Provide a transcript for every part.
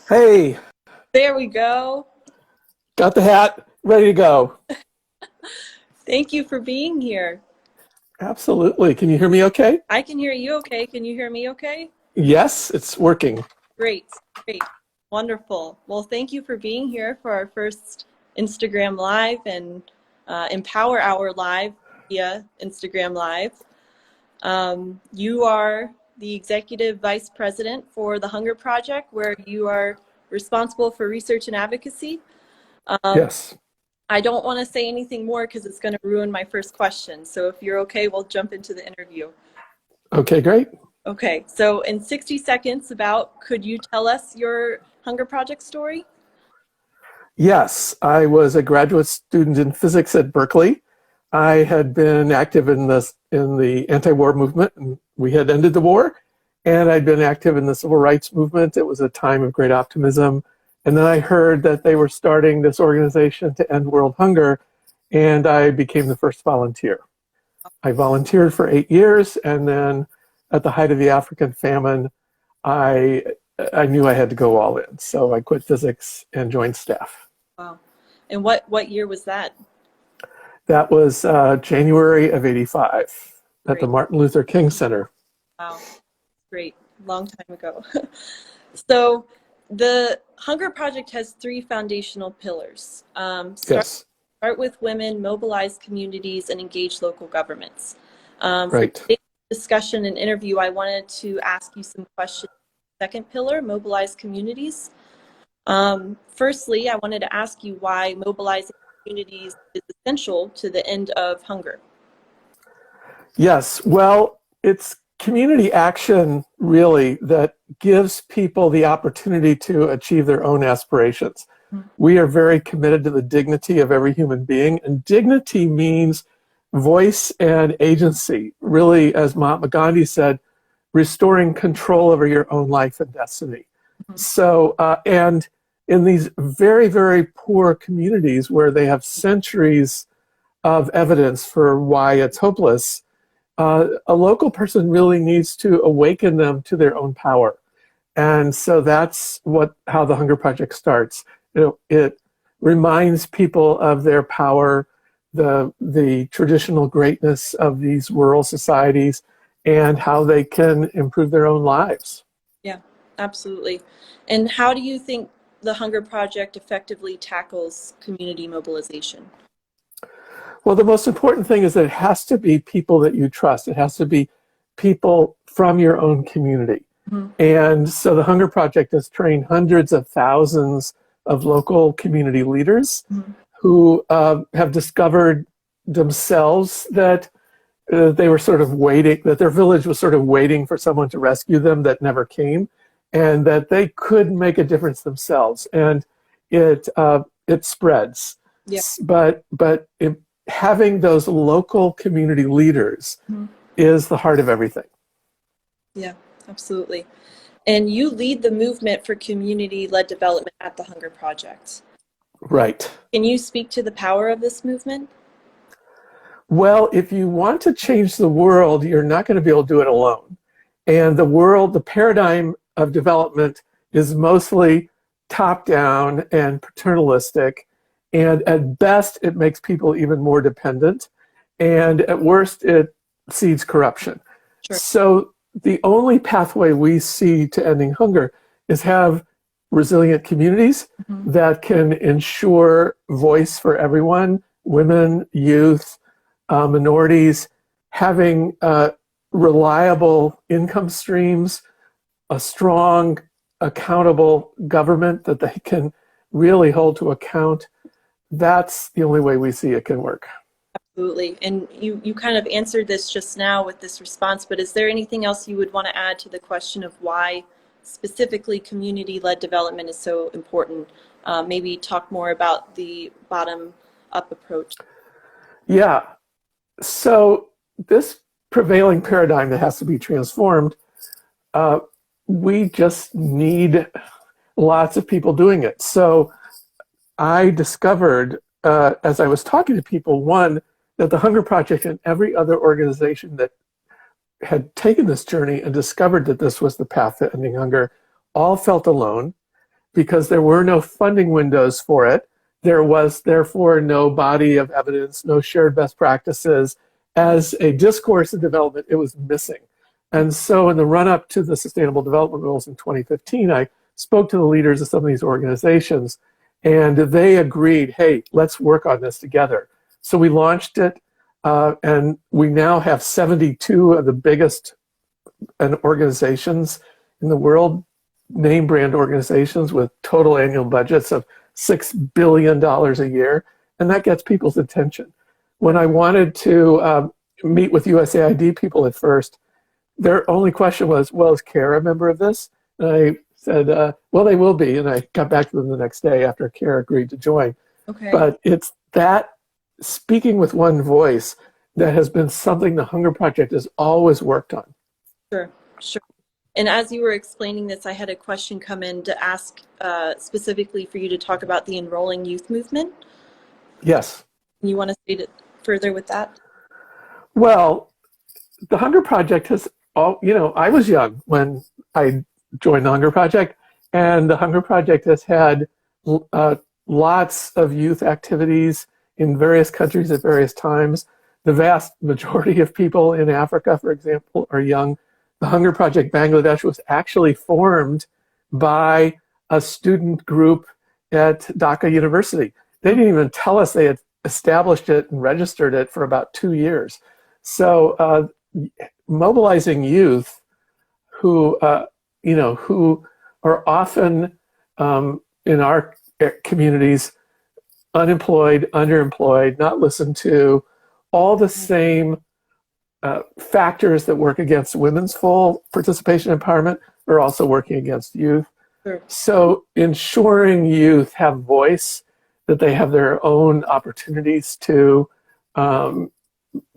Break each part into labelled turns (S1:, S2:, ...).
S1: Hey,
S2: There we go.
S1: got the hat, ready to go.
S2: Thank you for being here.
S1: Absolutely. Can you hear me okay?
S2: I can hear you okay. Can you hear me okay?
S1: Yes, it's working.
S2: Great, great. Wonderful. Well, thank you for being here for our first Instagram Live and Empower Hour Live via Instagram Live. You are the Executive Vice President for the Hunger Project, where you are responsible for research and advocacy.
S1: Yes.
S2: I don't want to say anything more because it's going to ruin my first question. So if you're okay, we'll jump into the interview.
S1: Okay, great.
S2: Okay, so in 60 seconds could you tell us your Hunger Project story?
S1: Yes, I was a graduate student in physics at Berkeley. I had been active in the anti-war movement, and we had ended the war. And I'd been active in the civil rights movement. It was a time of great optimism. And then I heard that they were starting this organization to end world hunger, and I became the first volunteer. I volunteered for 8 years, and then at the height of the African famine, I I knew I had to go all in. So I quit physics and joined staff.
S2: Wow. And what year was that?
S1: That was January of '85 at the
S2: Great.
S1: Martin Luther King Center.
S2: Wow. Great. Long time ago. So the Hunger Project has three foundational pillars.
S1: Yes,
S2: Start with women, mobilize communities, and engage local governments. For
S1: right.
S2: today's discussion and interview, I wanted to ask you some questions. Second pillar, mobilize communities. Firstly, I wanted to ask you why mobilizing communities is essential to the end of hunger.
S1: Yes, well, it's community action really that gives people the opportunity to achieve their own aspirations. We are very committed to the dignity of every human being, and dignity means voice and agency. Really, as Mahatma Gandhi said, restoring control over your own life and destiny. And in these very, very poor communities where they have centuries of evidence for why it's hopeless, a local person really needs to awaken them to their own power. And so that's how the Hunger Project starts. It reminds people of their power, the traditional greatness of these rural societies, and how they can improve their own lives.
S2: Yeah, absolutely. And how do you think the Hunger Project effectively tackles community mobilization?
S1: Well, the most important thing is that it has to be people that you trust. It has to be people from your own community.
S2: Mhm.
S1: And so the Hunger Project has trained hundreds of thousands of local community leaders
S2: Mhm.
S1: who have discovered themselves that they were sort of waiting, that their village was sort of waiting for someone to rescue them that never came, and that they could make a difference themselves. And it spreads.
S2: Yeah.
S1: But having those local community leaders
S2: Mhm.
S1: is the heart of everything.
S2: Yeah, absolutely. And you lead the movement for community-led development at the Hunger Project.
S1: Right.
S2: Can you speak to the power of this movement?
S1: Well, if you want to change the world, you're not going to be able to do it alone. And the paradigm of development is mostly top down and paternalistic. And at best, it makes people even more dependent. And at worst, it seeds corruption.
S2: Sure.
S1: So the only pathway we see to ending hunger is have resilient communities
S2: Mhm.
S1: that can ensure voice for everyone, women, youth, minorities, having reliable income streams, a strong, accountable government that they can really hold to account. That's the only way we see it can work.
S2: Absolutely. And you kind of answered this just now with this response, but is there anything else you would want to add to the question of why specifically community-led development is so important? Maybe talk more about the bottom-up approach.
S1: Yeah. So this prevailing paradigm that has to be transformed, uh, we just need lots of people doing it. So I discovered, as I was talking to people, one, that the Hunger Project and every other organization that had taken this journey and discovered that this was the path to ending hunger all felt alone. because there were no funding windows for it. There was therefore no body of evidence, no shared best practices. As a discourse of development, it was missing. And so in the run-up to the Sustainable Development Goals in 2015, I spoke to the leaders of some of these organizations, and they agreed, hey, let's work on this together. So we launched it, and we now have 72 of the biggest organizations in the world, name brand organizations with total annual budgets of $6 billion a year, and that gets people's attention. When I wanted to meet with USAID people at first, their only question was, well, is CARE a member of this? And I said, well, they will be. And I got back to them the next day after CARE agreed to join.
S2: Okay.
S1: But it's that speaking with one voice that has been something the Hunger Project has always worked on.
S2: Sure, sure. And as you were explaining this, I had a question come in to ask specifically for you to talk about the enrolling youth movement.
S1: Yes.
S2: You want to state it further with that?
S1: Well, the Hunger Project has I was young when I joined the Hunger Project, and the Hunger Project has had lots of youth activities in various countries at various times. The vast majority of people in Africa, for example, are young. The Hunger Project Bangladesh was actually formed by a student group at Dhaka University. They didn't even tell us they had established it and registered it for about 2 years. So mobilizing youth who are often in our communities unemployed, underemployed, not listened to, all the same factors that work against women's full participation and empowerment are also working against youth.
S2: Sure.
S1: So ensuring youth have voice, that they have their own opportunities to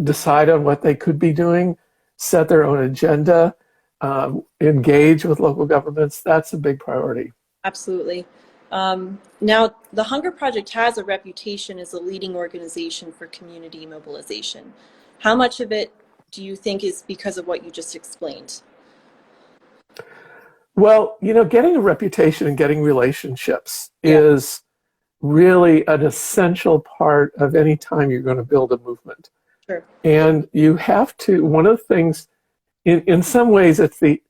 S1: decide on what they could be doing, set their own agenda, engage with local governments, that's a big priority.
S2: Absolutely. Now, the Hunger Project has a reputation as a leading organization for community mobilization. How much of it do you think is because of what you just explained?
S1: Well, getting a reputation and getting relationships is really an essential part of any time you're going to build a movement.
S2: Sure.
S1: And you have to, one of the things, in some ways, it's the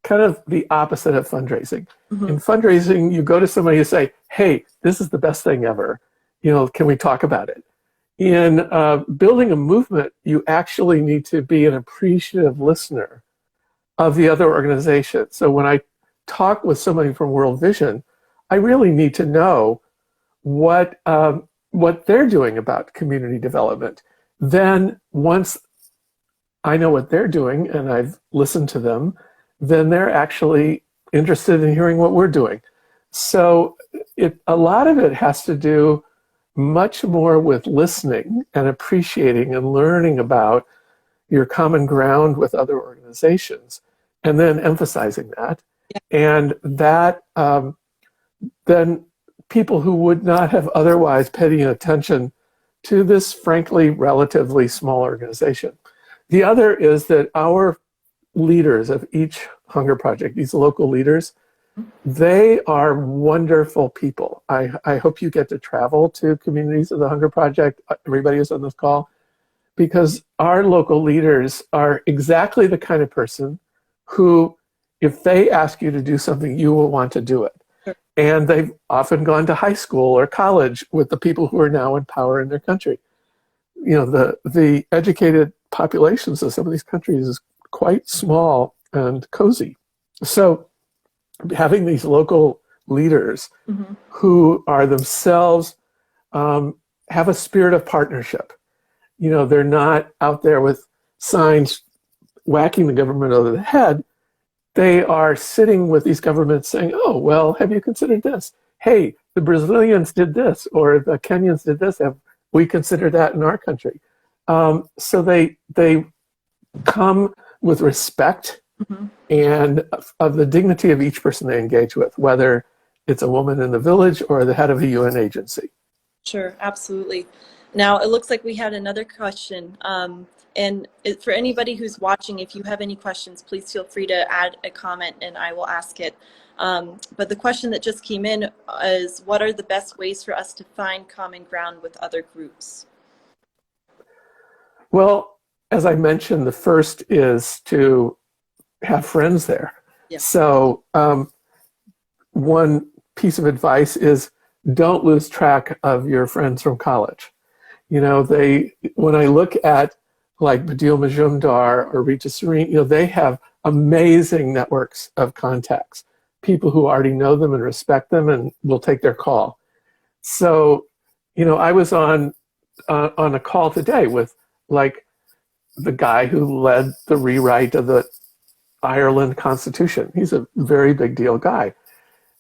S1: kind of the opposite of fundraising. Mm-hmm. In fundraising, you go to somebody and say, hey, this is the best thing ever. Can we talk about it? In building a movement, you actually need to be an appreciative listener of the other organization. So when I talk with somebody from World Vision, I really need to know what they're doing about community development. Then once I know what they're doing and I've listened to them, then they're actually interested in hearing what we're doing. So a lot of it has to do much more with listening and appreciating and learning about your common ground with other organizations, and then emphasizing that. Yeah. And that then people who would not have otherwise paid attention to this, frankly, relatively small organization. The other is that our leaders of each Hunger Project, these local leaders, they are wonderful people. I hope you get to travel to communities of the Hunger Project, everybody who's on this call, because our local leaders are exactly the kind of person who, if they ask you to do something, you will want to do it. Sure. And they've often gone to high school or college with the people who are now in power in their country. The educated populations of some of these countries is quite small and cozy. So having these local leaders mm-hmm. who are themselves have a spirit of partnership. They're not out there with signs whacking the government over the head. They are sitting with these governments saying, oh, well, have you considered this? Hey, the Brazilians did this, or the Kenyans did this. Have we considered that in our country? So they come with respect mm-hmm. and of the dignity of each person they engage with, whether it's a woman in the village or the head of a UN agency.
S2: Sure, absolutely. Now, it looks like we had another question. For anybody who's watching, if you have any questions, please feel free to add a comment and I will ask it. But the question that just came in is, what are the best ways for us to find common ground with other groups?
S1: Well, as I mentioned, the first is to have friends there.
S2: Yeah.
S1: So one piece of advice is don't lose track of your friends from college. You know, when I look at like Badil Majumdar or Rita Serene, you know, they have amazing networks of contacts, people who already know them and respect them and will take their call. So, you know, I was on a call today with like the guy who led the rewrite of the Ireland Constitution. He's a very big deal guy.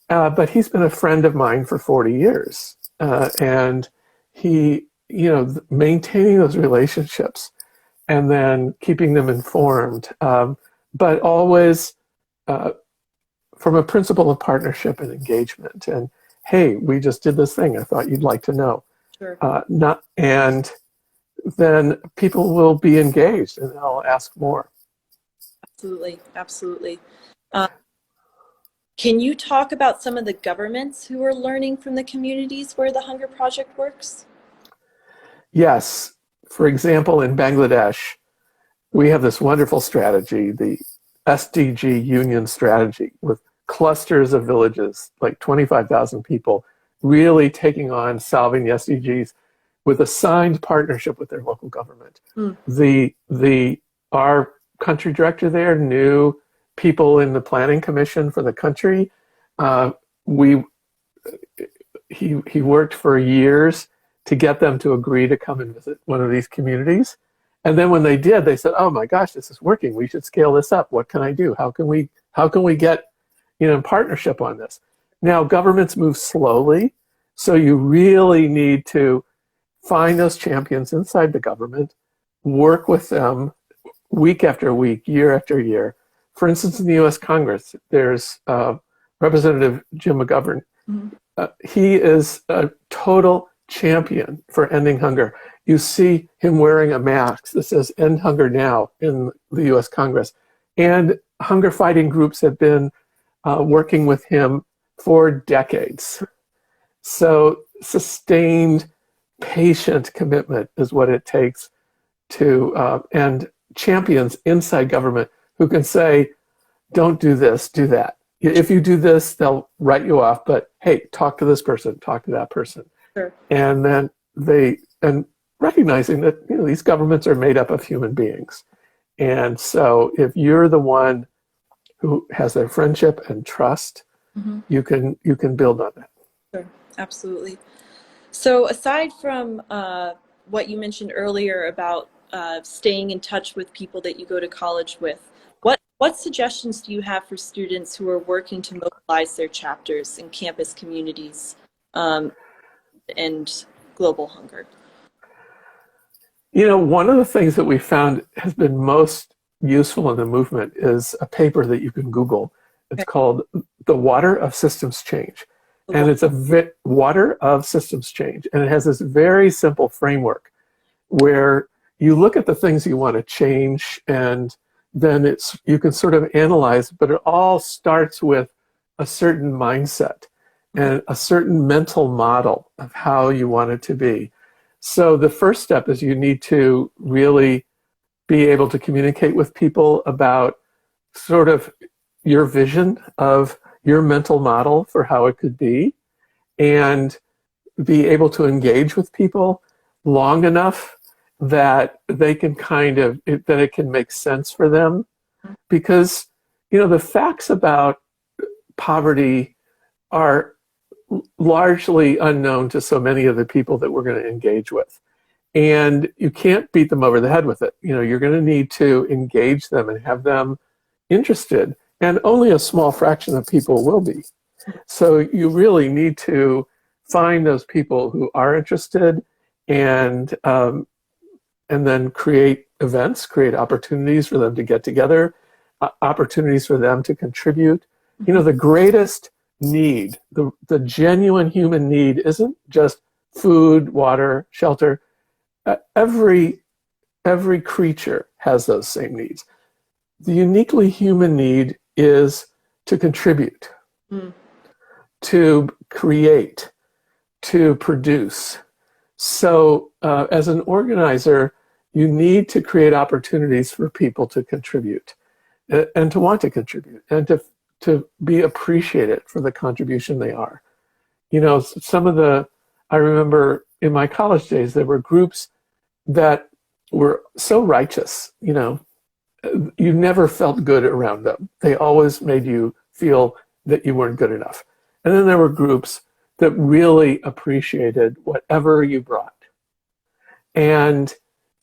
S1: But he's been a friend of mine for 40 years. And he, you know, maintaining those relationships and then keeping them informed, but always from a principle of partnership and engagement. And hey, we just did this thing. I thought you'd like to know.
S2: Sure.
S1: And then people will be engaged and they'll ask more.
S2: Absolutely, absolutely. Can you talk about some of the governments who are learning from the communities where the Hunger Project works?
S1: Yes. For example, in Bangladesh, we have this wonderful strategy, the SDG Union strategy, with clusters of villages, like 25,000 people, really taking on solving the SDGs with a signed partnership with their local government. Our country director there knew people in the planning commission for the country. He worked for years to get them to agree to come and visit one of these communities. And then when they did, they said, "Oh my gosh, this is working. We should scale this up. What can I do? How can we get, you know, partnership on this?" Now, governments move slowly, so you really need to find those champions inside the government, work with them week after week, year after year. For instance, in the U.S. Congress, there's Representative Jim McGovern. Mm-hmm. He is a total champion for ending hunger. You see him wearing a mask that says "End Hunger Now" in the U.S. Congress. And hunger fighting groups have been working with him for decades. So sustained, patient commitment is what it takes to, and champions inside government who can say, "Don't do this, do that. If you do this, they'll write you off, but hey, talk to this person, talk to that person."
S2: Sure.
S1: And then and recognizing that, you know, these governments are made up of human beings. And so if you're the one who has their friendship and trust, mm-hmm. you can build on that.
S2: Sure, absolutely. So aside from what you mentioned earlier about staying in touch with people that you go to college with, what suggestions do you have for students who are working to mobilize their chapters in campus communities and global hunger?
S1: You know, one of the things that we found has been most useful in the movement is a paper that you can Google. It's called The Water of Systems Change. And it's a water of systems change. And it has this very simple framework where you look at the things you want to change, and then you can sort of analyze, but it all starts with a certain mindset and a certain mental model of how you want it to be. So the first step is you need to really be able to communicate with people about sort of your vision of your mental model for how it could be, and be able to engage with people long enough that they can that it can make sense for them. Because, you know, the facts about poverty are largely unknown to so many of the people that we're going to engage with. And you can't beat them over the head with it. You know, you're going to need to engage them and have them interested. And only a small fraction of people will be. So you really need to find those people who are interested, and then create events, create opportunities for them to get together, opportunities for them to contribute. You know, the greatest need, the genuine human need, isn't just food, water, shelter. every creature has those same needs. The uniquely human need is to contribute, to create, to produce. So as an organizer, you need to create opportunities for people to contribute and to want to contribute and to be appreciated for the contribution they are. You know, I remember in my college days, there were groups that were so righteous, you know, you never felt good around them. They always made you feel that you weren't good enough. And then there were groups that really appreciated whatever you brought. And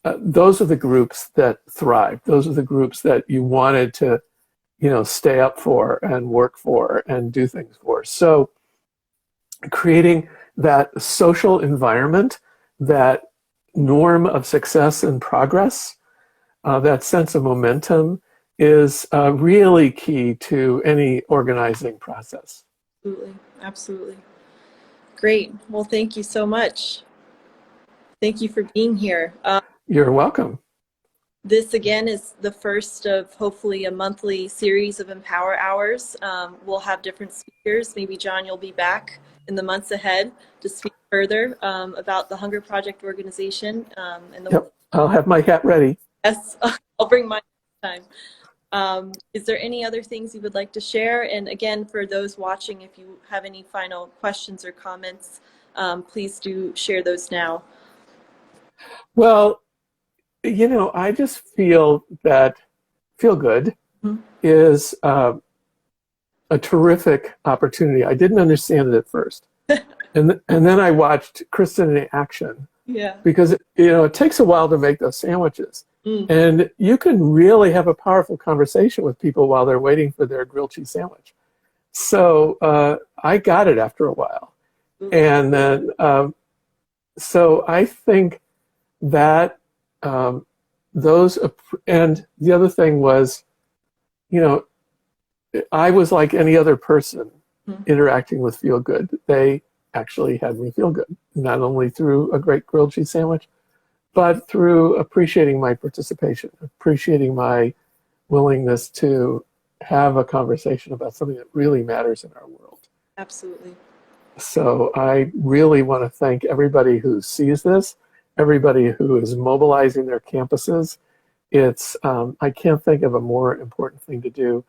S1: those are the groups that thrive. Those are the groups that you wanted to, you know, stay up for and work for and do things for. So creating that social environment, that norm of success and progress, that sense of momentum is really key to any organizing process.
S2: Absolutely. Absolutely. Great. Well, thank you so much. Thank you for being here.
S1: You're welcome.
S2: This again is the first of hopefully a monthly series of Empower Hours. We'll have different speakers. Maybe John, you'll be back in the months ahead to speak further about the Hunger Project organization.
S1: Yep, I'll have my hat ready.
S2: Yes, I'll bring mine next time. Is there any other things you would like to share? And again, for those watching, if you have any final questions or comments, please do share those now.
S1: Well, you know, I just feel that Feel Good is a terrific opportunity. I didn't understand it at first. And then I watched Kristen in action.
S2: Yeah.
S1: Because, you know, it takes a while to make those sandwiches. And you can really have a powerful conversation with people while they're waiting for their grilled cheese sandwich. So I got it after a while. And then, so I think that and the other thing was, you know, I was like any other person interacting with Feel Good. They actually had me feel good, not only through a great grilled cheese sandwich, but through appreciating my participation, appreciating my willingness to have a conversation about something that really matters in our world.
S2: Absolutely.
S1: So I really want to thank everybody who sees this, everybody who is mobilizing their campuses. It's I can't think of a more important thing to do,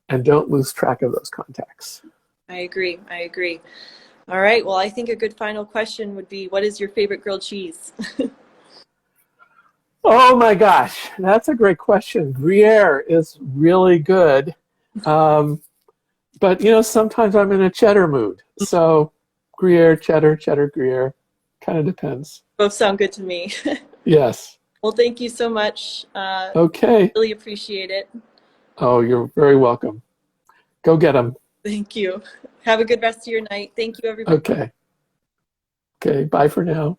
S1: and don't lose track of those contacts.
S2: I agree. I agree. All right. Well, I think a good final question would be, what is your favorite grilled cheese?
S1: Oh my gosh, that's a great question. Gruyere is really good. But, you know, sometimes I'm in a cheddar mood. So Gruyere, cheddar, Gruyere, kind of depends.
S2: Both sound good to me.
S1: Yes.
S2: Well, thank you so much.
S1: Okay.
S2: Really appreciate it.
S1: Oh, you're very welcome. Go get them.
S2: Thank you. Have a good rest of your night. Thank you, everybody.
S1: Okay. Okay, bye for now.